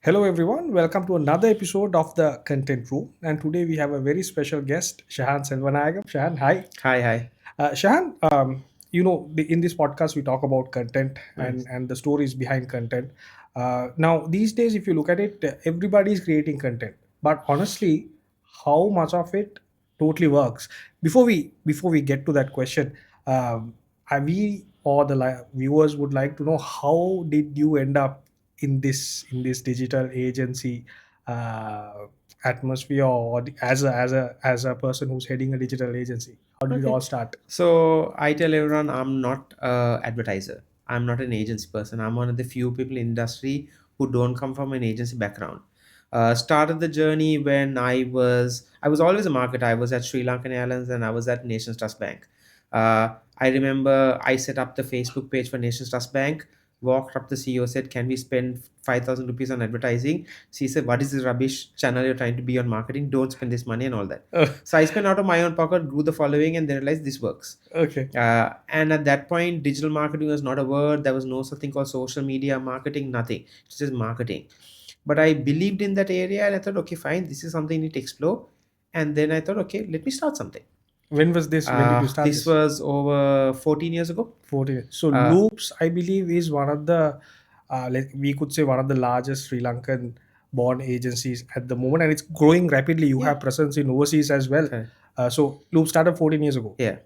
Hello, everyone. Welcome to another episode of the Content Room. And today we have a very special guest, Shehan Selvanayagam. Shehan, hi. Hi, hi. Shehan, in this podcast we talk about content Nice. and the stories behind content. Now, these days, if you look at it, everybody is creating content. But honestly, how much of it totally works? Before we get to that question, we or the viewers would like to know how did you end up in this digital agency uh, atmosphere, or as a person who's heading a digital agency? How did it Okay. all start? So I tell everyone I'm not a advertiser. I'm not an agency person. I'm one of the few people in industry who don't come from an agency background. Started the journey when I was always a marketer. I was at Sri Lankan Airlines and I was at Nations Trust Bank. I remember I set up the Facebook page for Nations Trust Bank. Walked up the CEO, said, "Can we spend 5,000 rupees on advertising?" She said, "What is this rubbish channel you're trying to be on marketing? Don't spend this money," and all that. So I spent out of my own pocket, grew the following, and then realized this works. Okay. And at that point, digital marketing was not a word. There was no such thing called social media marketing, nothing. It's just marketing. But I believed in that area and I thought, okay, fine, this is something I need to explore. And then I thought, okay, let me start something. When was this? When did you start This this? was over 14 years ago. 14. So Uh, Loops, I believe, is one of the, we could say, one of the largest Sri Lankan born agencies at the moment, and it's growing rapidly. You yeah, have presence in overseas as well. correct. So Loops started 14 years ago. Yeah.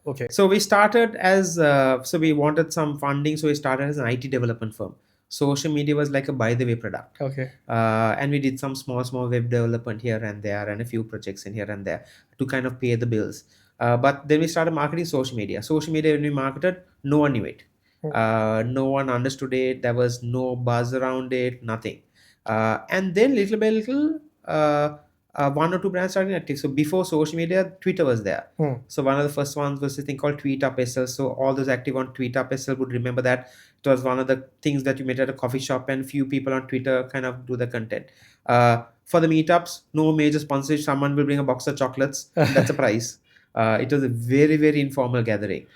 Okay. So we started as so we wanted some funding, so we started as an IT development firm. Social media was like a by the way product, Okay. and we did some small web development here and there, and a few projects in here and there to kind of pay the bills. But then we started marketing social media. Social media when we marketed, no one knew it. Hmm. No one understood it. There was no buzz around it. Nothing. And then little by little. One or two brands started active. So before social media, Twitter was there. Hmm. So one of the first ones was a thing called Tweet Up SL. So all those active on Tweet Up SL would remember that it was one of the things that you met at a coffee shop and few people on Twitter kind of do the content. For the meetups, no major sponsorship. Someone will bring a box of chocolates and that's a prize. It was a very informal gathering.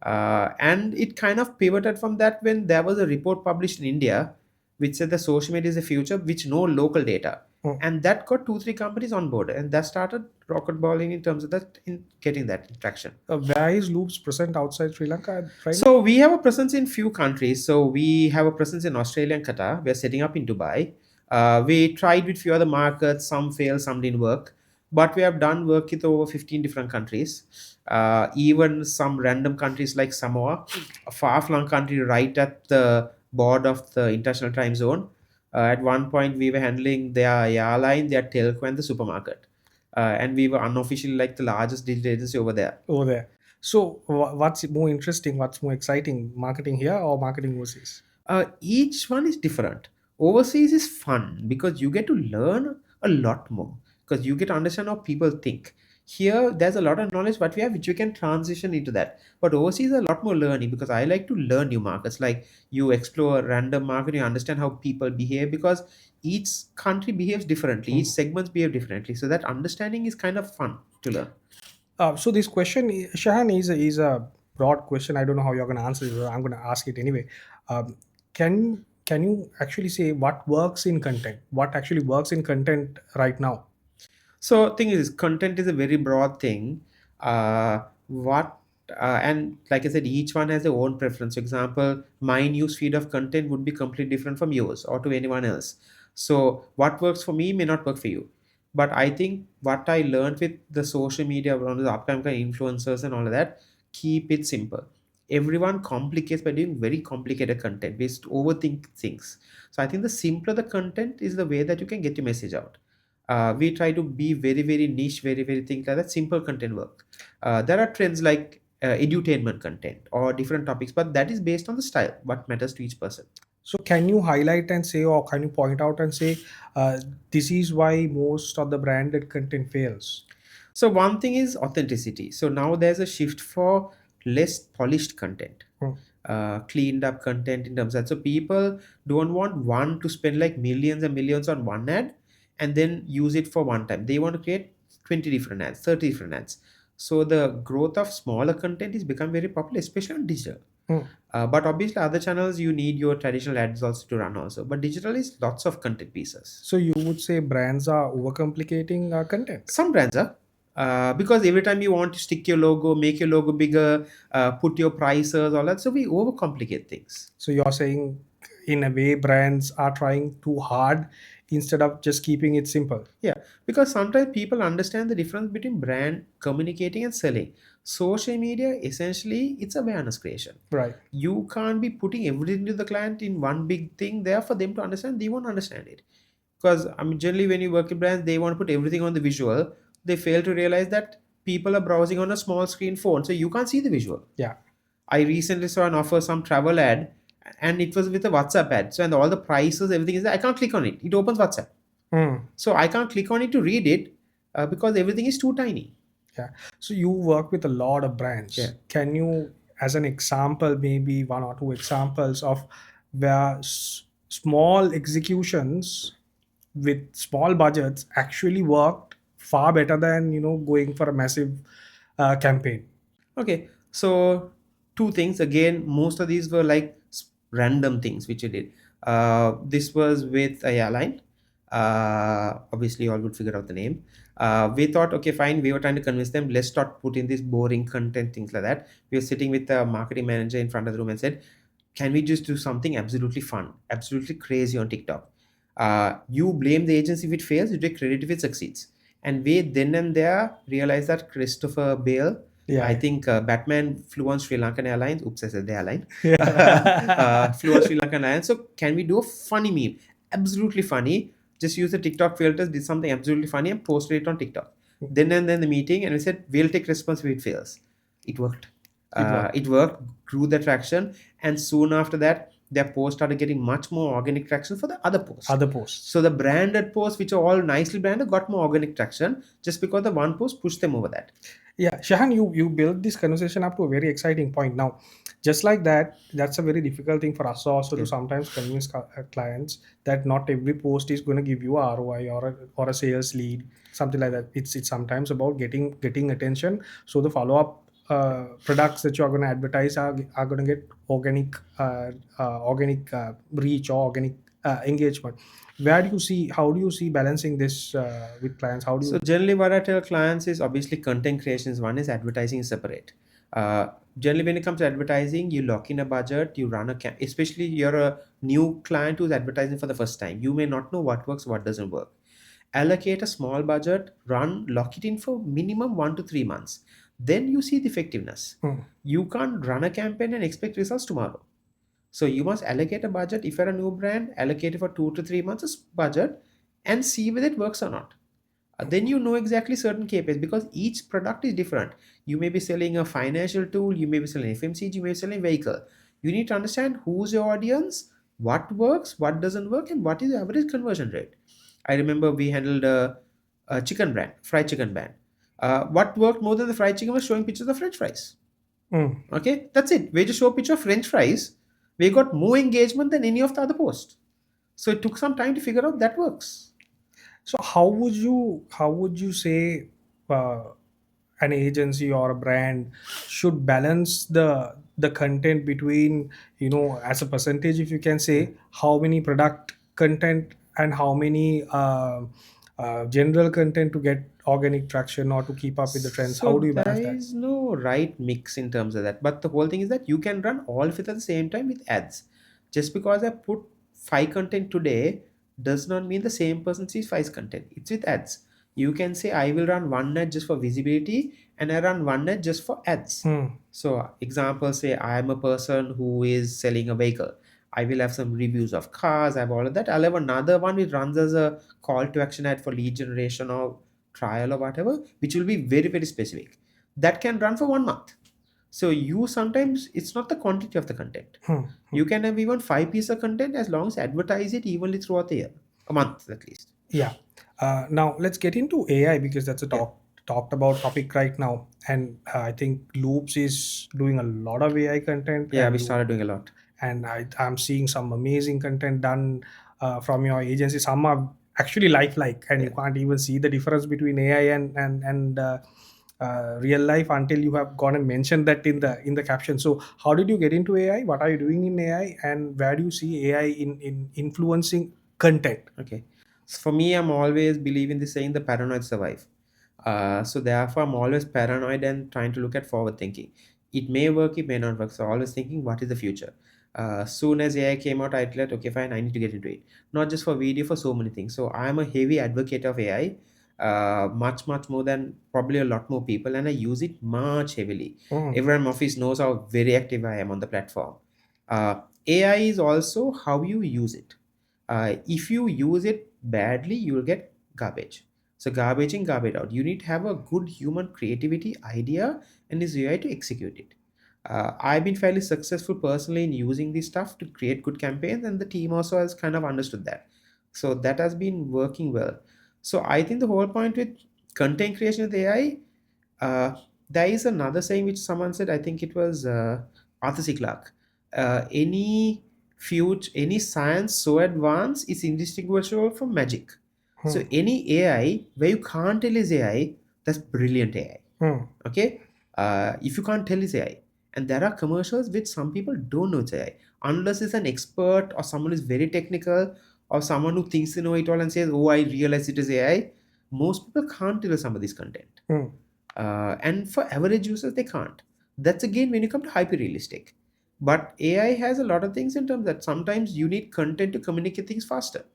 And it kind of pivoted from that when there was a report published in India which said the social media is the future, which no local data, Hmm. and that got two three companies on board and that started rocket balling in terms of that in getting that traction. Where is Loops present outside Sri Lanka right now? So we have a presence in few countries. So we have a presence in Australia and Qatar. We're setting up in Dubai. We tried with few other markets, some failed, some didn't work, but we have done work with over 15 different countries. Even some random countries like Samoa, a far-flung country right at the border of the international time zone. At one point we were handling their airline, their telco and the supermarket, and we were unofficially like the largest digital agency over there. Over there. So what's more interesting? What's more exciting? Marketing here or marketing overseas? Each one is different. Overseas is fun because you get to learn a lot more because you get to understand how people think. Here, there's a lot of knowledge what we have, which you can transition into that. But overseas, a lot more learning because I like to learn new markets. Like you explore a random market, you understand how people behave because each country behaves differently, each Hmm. segments behave differently. So that understanding is kind of fun to learn. So this question, Shahan, is a broad question. I don't know how you're going to answer it, but I'm going to ask it anyway. Can you actually say what works in content? What actually works in content right now? So thing is, content is a very broad thing. What and like I said, each one has their own preference. For example, my news feed of content would be completely different from yours or to anyone else. So what works for me may not work for you. But I think what I learned with the social media, around the upcoming influencers and all of that, keep it simple. Everyone complicates by doing very complicated content. Based overthink things. So I think the simpler the content is the way that you can get your message out. We try to be very niche, very things like that. Simple content work. There are trends like edutainment content or different topics, but that is based on the style. What matters to each person. So can you highlight and say, or can you point out and say, this is why most of the branded content fails? So one thing is authenticity. So now there's a shift for less polished content, Hmm. cleaned up content in terms of that. So people don't want one to spend like millions and millions on one ad and then use it for one time. They want to create 20 different ads, 30 different ads. So the growth of smaller content is become very popular, especially on digital. Hmm. But obviously, other channels you need your traditional ads also to run also. But digital is lots of content pieces. So you would say brands are overcomplicating content. Some brands are, because every time you want to stick your logo, make your logo bigger, put your prices, all that, so we overcomplicate things. So you're saying, in a way, brands are trying too hard instead of just keeping it simple. Yeah, because sometimes people understand the difference between brand communicating and selling. Social media essentially it's awareness creation. Right. You can't be putting everything to the client in one big thing there for them to understand. They won't understand it. Because I mean, generally, when you work in brands, they want to put everything on the visual. They fail to realize that people are browsing on a small screen phone, so you can't see the visual. Yeah. I recently saw an offer, some travel ad, and it was with a WhatsApp ad. So, and all the prices, everything is there. I can't click on it. It opens WhatsApp. Hmm. So, I can't click on it to read it because everything is too tiny. Yeah. So you work with a lot of Yeah. brands. Can you, as an example, maybe one or two examples of where small executions with small budgets actually worked far better than going for a massive campaign? Okay, so two things again. Most of these were like random things which you did. This was with a airline. Obviously, you all would figure out the name. We thought, okay, fine. We were trying to convince them. Let's not put in this boring content, things like that. We were sitting with the marketing manager in front of the room and said, "Can we just do something absolutely fun, absolutely crazy on TikTok? You blame the agency if it fails. You take credit if it succeeds." And we then and there realized that Christopher Bale, I Yeah. think Batman flew on Sri Lankan Airlines. Oops, I said the airline. Yeah. Flew on Sri Lankan Airlines. So can we do a funny meme? Absolutely funny. Just use the TikTok filters, did something absolutely funny and posted it on TikTok. Then and then the meeting, and we said we'll take responsibility if it fails. It worked. It worked. It worked, grew the traction, and soon after that, their post started getting much more organic traction for the other post. Other posts. So the branded posts, which are all nicely branded, got more organic traction just because the one post pushed them over that. Yeah, Shahan, you built this conversation up to a very exciting point. Now, just like that, that's a very difficult thing for us also to Yeah. sometimes convince clients that not every post is going to give you a ROI or a sales lead, something like that. It's sometimes about getting attention. So the follow up products that you are going to advertise are going to get organic reach or organic engagement. Where do you see How do you see balancing this with clients? How do So you? generally, what I tell clients is obviously content creation is one, is advertising is separate. Uh, Generally, when it comes to advertising, you lock in a budget, you run especially you're a new client who's advertising for the first time. You may not know what works, what doesn't work. Allocate a small budget, lock it in for minimum 1 to 3 months. Then you see the effectiveness. Hmm. You can't run a campaign and expect results tomorrow. So you must allocate a budget. If you're a new brand, allocate it for 2 to 3 months budget and see whether it works or not. Then you know exactly certain KPIs because each product is different. You may be selling a financial tool, you may be selling FMCG, you may be selling a vehicle. You need to understand who's your audience, what works, what doesn't work, and what is the average conversion rate. I remember we handled a chicken brand, fried chicken brand. What worked more than the fried chicken was showing pictures of French fries. Hmm. Okay, that's it. We just show a picture of French fries. We got more engagement than any of the other posts. So it took some time to figure out that works. So how would you say uh, an agency or a brand should balance the content between, as a percentage, if you can Yeah. say, how many product content and how many general content to get organic traction or to keep up with the trends? How do So you there balance that? is no right mix in terms of that. But the whole thing is that you can run all of it at the same time with ads. Just because I put five content today does not mean the same person sees five content. It's with ads. You can say I will run one ad just for visibility and I run one ad just for ads. Hmm. So example, say I am a person who is selling a vehicle. I will have some reviews of cars, I have all of that. I'll have another one which runs as a call to action ad for lead generation or trial or whatever, which will be very, very specific. That can run for 1 month. So you sometimes it's not the quantity of the content. Hmm. Hmm. You can have even 5 pieces of content as long as advertise it evenly throughout the year, a month at least. Yeah. Now let's get into AI because that's a Yeah, talked about topic right now, and I think Loops is doing a lot of AI content, yeah, we and you started doing a lot. and I'm seeing some amazing content done from your agency. Some are actually lifelike, and you Yeah. can't even see the difference between AI and real life until you have gone and mentioned that in the caption. So how did you get into AI? What are you doing in AI, and where do you see AI in influencing content? Okay. So for me, I'm always believing the saying the paranoid survive. So therefore, I'm always paranoid and trying to look at forward thinking. It may work, it may not work. So always thinking, what is the future? Soon as AI came out, I thought, okay, fine, I need to get into it. Not just for video, for so many things. So I'm a heavy advocate of AI, much, much more than probably a lot more people, and I use it much heavily. Mm, Everyone in my office knows how very active I am on the platform. AI is also how you use it. If you use it badly, you will get garbage. So garbage in, garbage out. You need to have a good human creativity idea and is AI to execute it. I've been fairly successful personally in using this stuff to create good campaigns, and the team also has kind of understood that. So that has been working well. So I think the whole point with content creation with AI, uh, there is another saying which someone said. I think it was Arthur C. Clarke. Any science so advanced is indistinguishable from magic. So mm, any AI where you can't tell is AI, that's brilliant AI. mm. Okay, if you can't tell is AI, and there are commercials which some people don't know it's AI unless it's an expert or someone is very technical or someone who thinks they know it all and says, "Oh, I realize it is AI." Most people can't tell some of this content, Mm. and for average users they can't. That's again when you come to hyper realistic. But AI has a lot of things in terms that sometimes you need content to communicate things faster,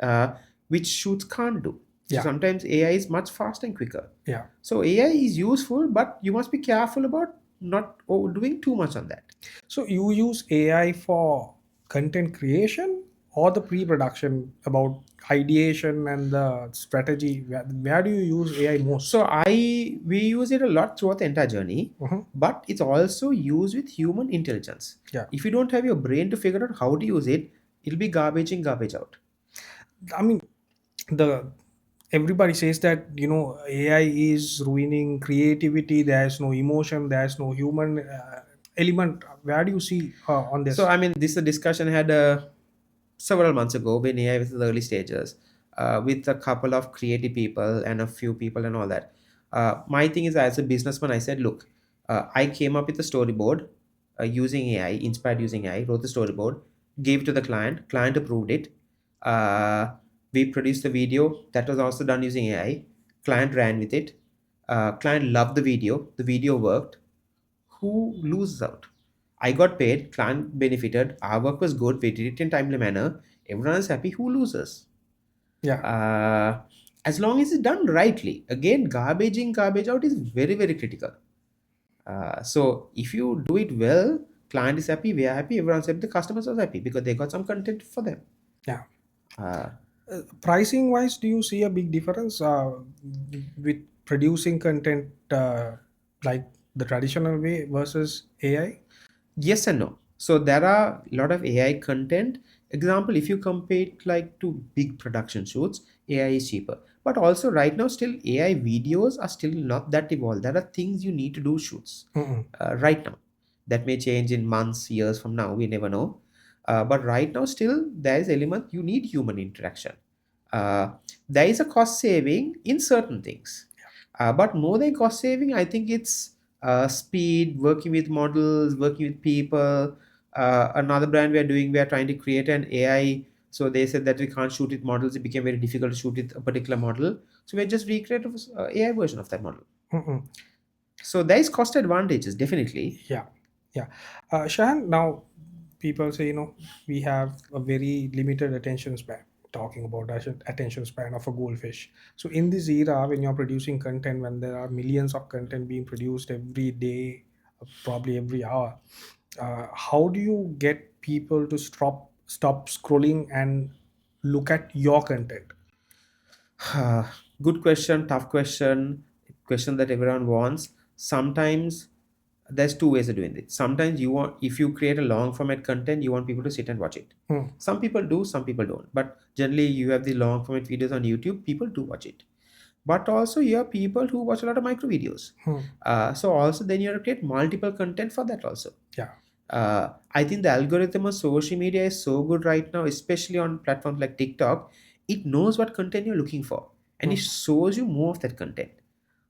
uh, which shoots can't do. So Yeah, sometimes AI is much faster and quicker. yeah. So AI is useful, but you must be careful about not doing too much on that. So you use AI for content creation or the pre-production, about ideation and the strategy? Where do you use AI most? So we use it a lot throughout the entire journey, Mhm. but it's also used with human intelligence. Yeah, If you don't have your brain to figure out how to use it, it'll be garbage in, garbage out. I mean, the everybody says that AI is ruining creativity. There's no emotion. There's no human element. Where do you see on So this? I mean, this is a discussion I had several months ago when AI was in the early stages, with a couple of creative people and a few people and all that. My thing is, as a businessman, I said, look, I came up with a storyboard using AI, inspired using AI, wrote the storyboard, gave it to the client. Client approved it. We produced the video that was also done using AI. Client ran with it. Client loved the video. The video worked. Who loses out? I got paid, client benefited, our work was good, we did it in timely manner, everyone is happy, who loses? Yeah, Uh, as long as it's done rightly. Again, garbage in, garbage out is very, very critical. So if you do it well, client is happy, we are happy, everyone's happy, the customers are happy because they got some content for them. yeah. Uh, Pricing wise, do you see a big difference with producing content like the traditional way versus AI? Yes and no. So there are a lot of AI content. Example, if you compare it like to big production shoots, AI is cheaper. But also right now, still AI videos are still not that evolved. There are things you need to do shoots Mm-mm. right now. That may change in months, years from now. We never know. But right now, still there is element you need human interaction. Uh, there is a cost saving in certain things, but more than cost saving, I think it's speed, working with models, working with people. Another brand we are trying to create an AI. So they said that we can't shoot with models. It became very difficult to shoot with a particular model. So we just recreated AI version of that model. Mm-mm. So there is cost advantages definitely. Yeah, yeah. Shahan, now people say, we have a very limited attention span. Talking about attention span of a goldfish. So in this era, when you're producing content, when there are millions of content being produced every day, probably every hour, how do you get people to stop scrolling and look at your content? Good question, tough question, question that everyone wants. Sometimes there's two ways of doing it. Sometimes you want, if you create a long format content, you want people to sit and watch it. Hmm. Some people do, some people don't. But generally, you have the long format videos on YouTube, people do watch it. But also, you have people who watch a lot of micro videos. Hmm. So also, then you have to create multiple content for that also. Yeah. I think the algorithm of social media is so good right now, especially on platforms like TikTok. It knows what content you're looking for and it Hmm. shows you more of that content.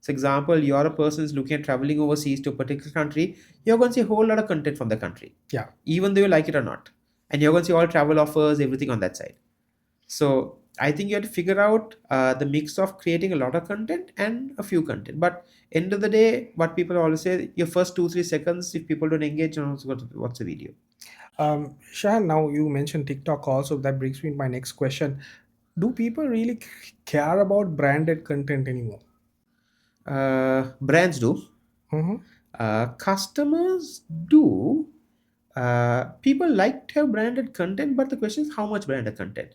So example, you're a person who's looking at traveling overseas to a particular country, you're going to see a whole lot of content from the country, Yeah. even though you like it or not. And you're going to see all travel offers, everything on that side. So I think you have to figure out the mix of creating a lot of content and a few content. But end of the day, what people always say, your first 2 3 seconds, if people don't engage, you know, what's the video? Shahan, now you mentioned TikTok also. That brings me to my next question. Do people really care about branded content anymore? Brands do, Mm-hmm. customers do. People like to have branded content, but the question is how much branded content.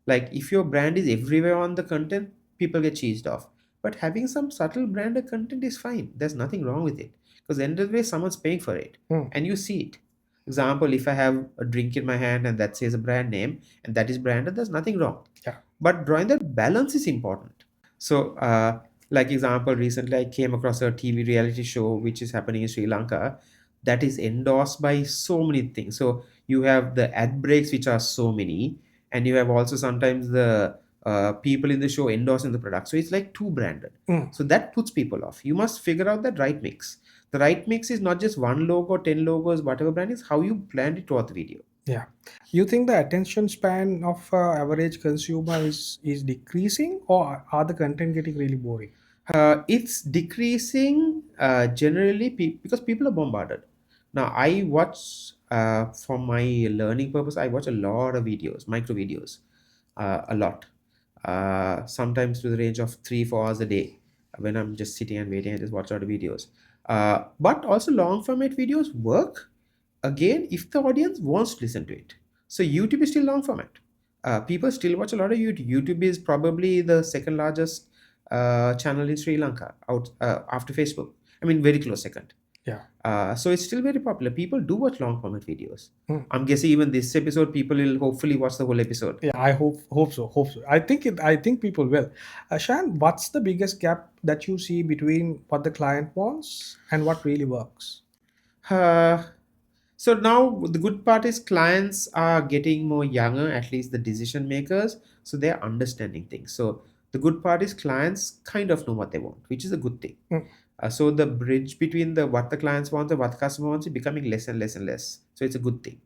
Like if your brand is everywhere on the content, people get cheesed off. But having some subtle branded content is fine. There's nothing wrong with it. Because the end of the day, someone's paying for it. Mm. And you see it. Example, if I have a drink in my hand and that says a brand name and that is branded, there's nothing wrong. Yeah. But drawing that balance is important. So like example, recently I came across a TV reality show which is happening in Sri Lanka that is endorsed by so many things. So you have the ad breaks, which are so many, and you have also sometimes the people in the show endorsing the product. So it's like too branded. Mm. So that puts people off. You must figure out that right mix. The right mix is not just one logo, 10 logos, whatever brand is, how you planned it throughout the video. Yeah. You think the attention span of average consumer is decreasing, or are the content getting really boring? It's decreasing generally because people are bombarded. Now, I watch for my learning purpose. I watch a lot of videos, micro videos, a lot. Sometimes to the range of 3 4 hours a day. When I'm just sitting and waiting, I just watch a lot of videos. But also long format videos work again if the audience wants to listen to it. So YouTube is still long format. People still watch a lot of YouTube. YouTube is probably the second largest channel in Sri Lanka out after Facebook. I mean, very close second. Yeah. So it's still very popular. People do watch long format videos. Mm. I'm guessing even this episode, people will hopefully watch the whole episode. Yeah, I hope so. Hope so. I think people will. Shan, what's the biggest gap that you see between what the client wants and what really works? Uh, so now the good part is clients are getting more younger, at least the decision makers, so they're understanding things. So the good part is clients kind of know what they want, which is a good thing. Mm. So the bridge between the what the clients want and what the customer wants is becoming less and less and less. So it's a good thing.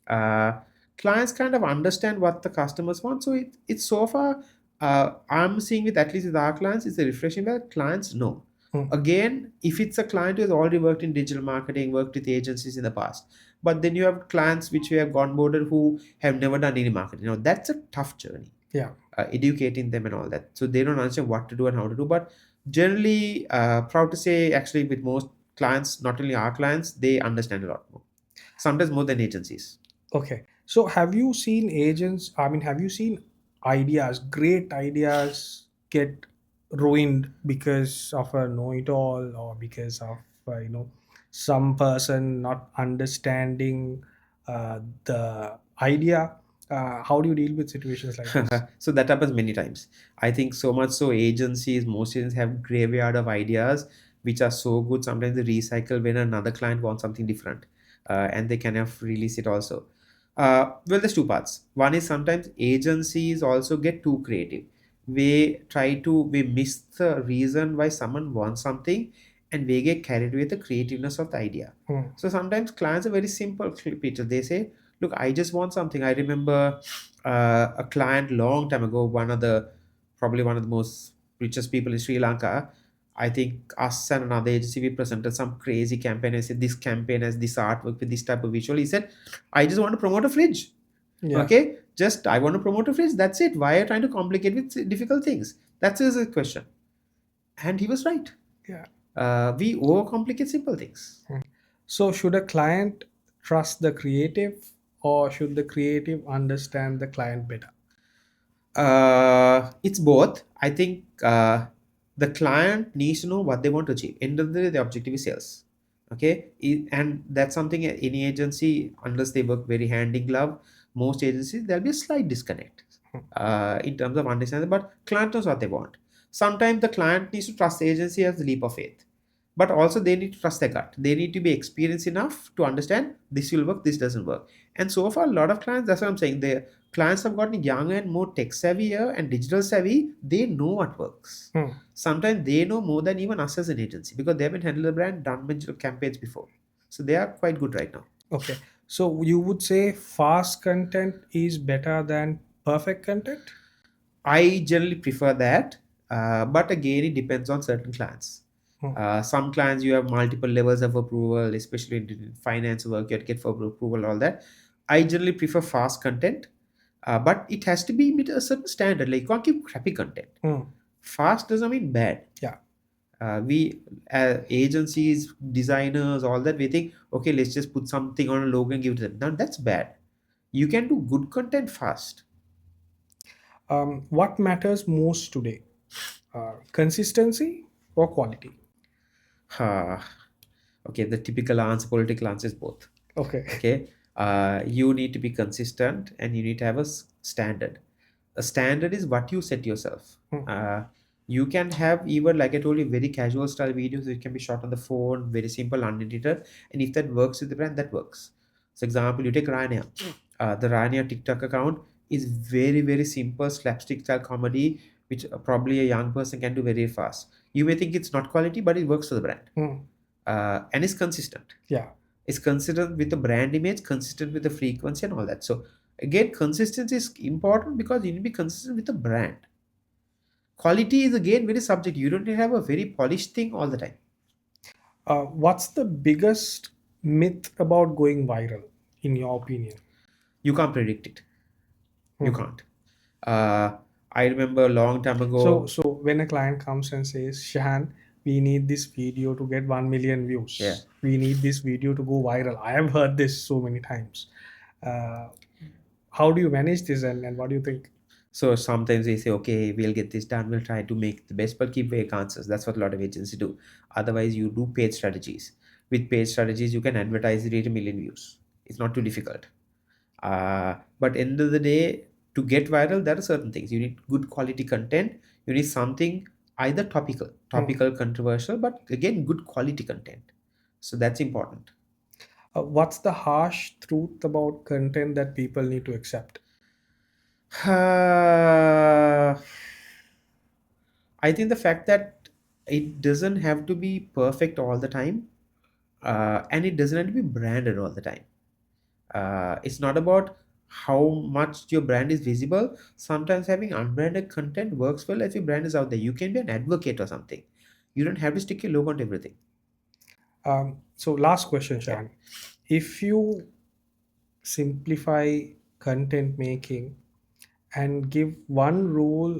Uh, Clients kind of understand what the customers want. So it's so far I'm seeing with at least with our clients, it's a refreshing that clients know. Mm. Again, if it's a client who has already worked in digital marketing, worked with agencies in the past, but then you have clients which we have gone boarded who have never done any marketing. Now that's a tough journey, Yeah. educating them and all that. So they don't understand what to do and how to do. But generally, proud to say, actually, with most clients, not only our clients, they understand a lot more. Sometimes more than agencies. Okay. So have you seen agents? I mean, have you seen ideas, great ideas, get ruined because of a know-it-all, or because of some person not understanding the idea? How do you deal with situations like this? So that happens many times. I think so much so agencies, most agencies have graveyard of ideas which are so good. Sometimes they recycle when another client wants something different, and they kind of release it also. Well, there's two parts. One is sometimes agencies also get too creative. We miss the reason why someone wants something, and we get carried with the creativeness of the idea. Hmm. So sometimes clients are very simple, Peter. They say, "Look, I just want something." I remember a client long time ago, probably one of the most richest people in Sri Lanka. I think us and another agency we presented some crazy campaign. I said this campaign has this artwork with this type of visual. He said, I just want to promote a fridge. Yeah. Okay, just I want to promote a fridge. That's it. Why are you trying to complicate with difficult things? That's his question. And he was right. Yeah. We overcomplicate simple things. Hmm. So should a client trust the creative, or should the creative understand the client better? It's both. I think the client needs to know what they want to achieve. End of the day, the objective is sales. Okay, and that's something any agency, unless they work very hand in glove, most agencies there'll be a slight disconnect in terms of understanding. But client knows what they want. Sometimes the client needs to trust the agency as the leap of faith. but also they need to trust their gut. They need to be experienced enough to understand this will work, this doesn't work. And so far, a lot of clients, that's what I'm saying, the clients have gotten younger and more tech savvier and digital savvy. They know what works. Hmm. Sometimes they know more than even us as an agency because they haven't handled the brand, done digital campaigns before. So they are quite good right now. Okay. So you would say fast content is better than perfect content? I generally prefer that, but again, it depends on certain clients. Hmm. Some clients you have multiple levels of approval, especially in finance work, you have to get for approval, all that. I generally prefer fast content, but it has to be meet a certain standard. Like you can't keep crappy content. Hmm. Fast doesn't mean bad. Yeah. We agencies, designers, all that we think, okay, let's just put something on a logo and give it to them. Now that's bad. You can do good content fast. What matters most today? Consistency or quality? Uh, okay, the typical answer, political answer is both. Okay. Okay, you need to be consistent and you need to have a standard. A standard is what you set yourself. Hmm. You can have, even like I told you, very casual style videos which can be shot on the phone, very simple, unedited, and if that works with the brand, that works. So example, you take Rania. The Rania TikTok account is very simple slapstick style comedy which probably a young person can do very fast. You may think it's not quality, but it works for the brand. Hmm. And is consistent. Yeah. It's consistent with the brand image, consistent with the frequency and all that. So again, consistency is important because you need to be consistent with the brand. Quality is again very subjective. You don't need to have a very polished thing all the time. What's the biggest myth about going viral, in your opinion? You can't predict it. You Hmm. can't. Uh, I remember a long time So, ago. so when a client comes and says, Shahan, we need this video to get 1 million Yeah. views. We need this video to go viral. I have heard this so many times. Uh, how do you manage this, and what do you think? So sometimes they say, okay, we'll get this done. We'll try to make the best, but keep vague answers. That's what a lot of agencies do. Otherwise, you do paid strategies. With paid strategies, you can advertise it at a million views. It's not too difficult. But end of the day, to get viral, there are certain things. You need good quality content. You need something either Hmm. controversial, but again, good quality content. So that's important. What's the harsh truth about content that people need to accept? Uh, I think the fact that it doesn't have to be perfect all the time, and it doesn't have to be branded all the time. It's not about how much your brand is visible. Sometimes having unbranded content works well if your brand is out there. You can be an advocate or something. You don't have to stick your logo on everything. So, last question, Yeah. Shan. If you simplify content making and give one rule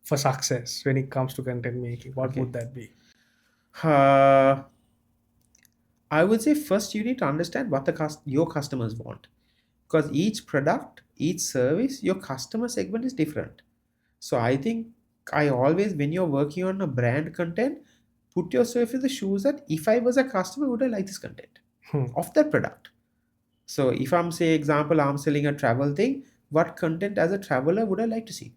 for success when it comes to content making, what Okay. would that be? Uh, I would say first you need to understand what your customers want, because each product, each service, your customer segment is different. So I think I always, when you're working on a brand content, put yourself in the shoes that if I was a customer, would I like this content Hmm. of that product? So if I'm say example, I'm selling a travel thing, what content as a traveler would I like to see?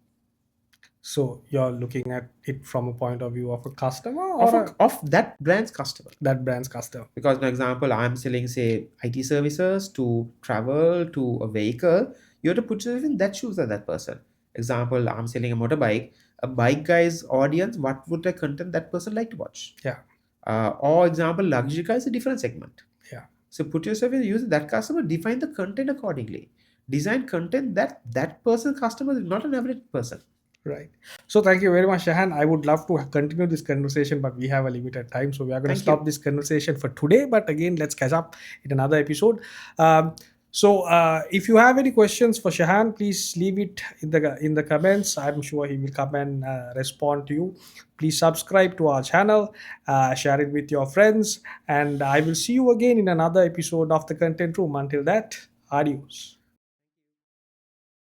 So you're looking at it from a point of view of a customer Of or of that brand's customer. that brand's customer. Because for example, I'm selling say IT services to travel to a vehicle, you have to put yourself in that shoes of that person. Example, I'm selling a motorbike, a bike guy's audience, what would the content that person like to watch? Yeah, Or example, luxury car is a different segment. yeah, So put yourself in the use of that customer, define the content accordingly. Design content that that person customer is not an average person. right. So thank you very much, Shahan. I would love to continue this conversation, but we have a limited time, so we are going to Thank you. stop this conversation for today. But again, let's catch up in another episode. If you have any questions for Shahan, please leave it in the comments. I'm sure he will come and respond to you. Please subscribe to our channel, share it with your friends, and I will see you again in another episode of the Content Room. Until that, adios.